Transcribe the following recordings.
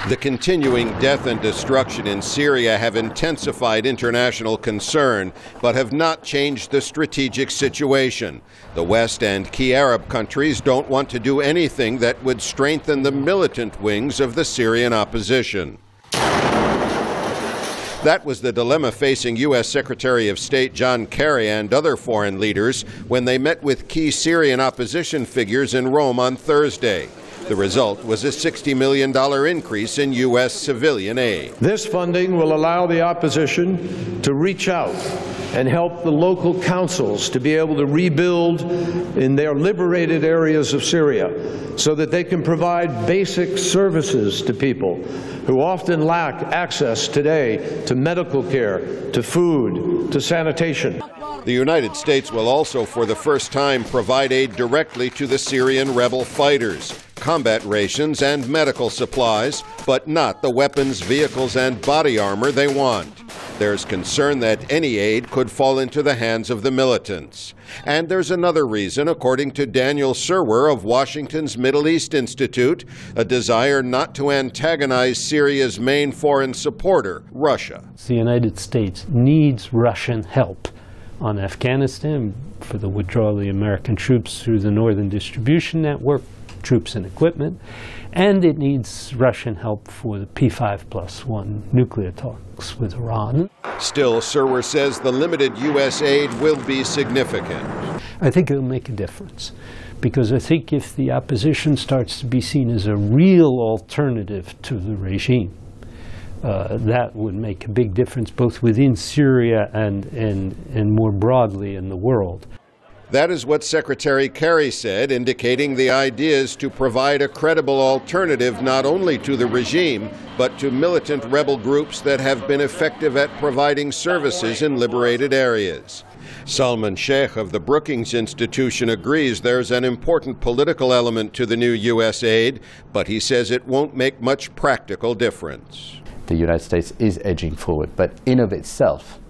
The continuing death and destruction in Syria have intensified international concern, but have not changed the strategic situation. The West and key Arab countries don't want to do anything that would strengthen the militant wings of the Syrian opposition. That was the dilemma facing U.S. Secretary of State John Kerry and other foreign leaders when they met with key Syrian opposition figures in Rome on Thursday. The result was a $60 million increase in U.S. civilian aid. This funding will allow the opposition to reach out and help the local councils to be able to rebuild in their liberated areas of Syria so that they can provide basic services to people who often lack access today to medical care, to food, to sanitation. The United States will also, for the first time, provide aid directly to the Syrian rebel fighters, combat rations and medical supplies, but not the weapons, vehicles, and body armor they want. There's concern that any aid could fall into the hands of the militants. And there's another reason, according to Daniel Serwer of Washington's Middle East Institute, a desire not to antagonize Syria's main foreign supporter, Russia. The United States needs Russian help on Afghanistan for the withdrawal of the American troops through the Northern Distribution Network, troops and equipment, and it needs Russian help for the P5+1 nuclear talks with Iran. Still, Serwer says the limited U.S. aid will be significant. I think it'll make a difference, because I think if the opposition starts to be seen as a real alternative to the regime, that would make a big difference both within Syria and more broadly in the world. That is what Secretary Kerry said, indicating the idea is to provide a credible alternative not only to the regime, but to militant rebel groups that have been effective at providing services in liberated areas. Salman Sheikh of the Brookings Institution agrees there's an important political element to the new U.S. aid, but he says it won't make much practical difference. The United States is edging forward, but in of itself,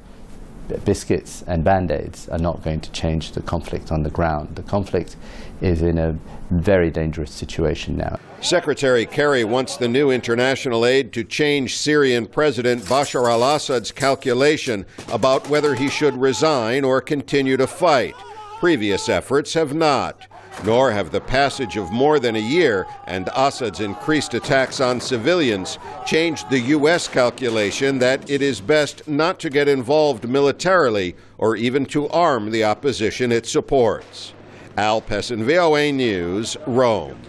biscuits and band-aids are not going to change the conflict on the ground. The conflict is in a very dangerous situation now. Secretary Kerry wants the new international aid to change Syrian President Bashar al-Assad's calculation about whether he should resign or continue to fight. Previous efforts have not. Nor have the passage of more than a year and Assad's increased attacks on civilians changed the U.S. calculation that it is best not to get involved militarily or even to arm the opposition it supports. Pessin, VOA News, Rome.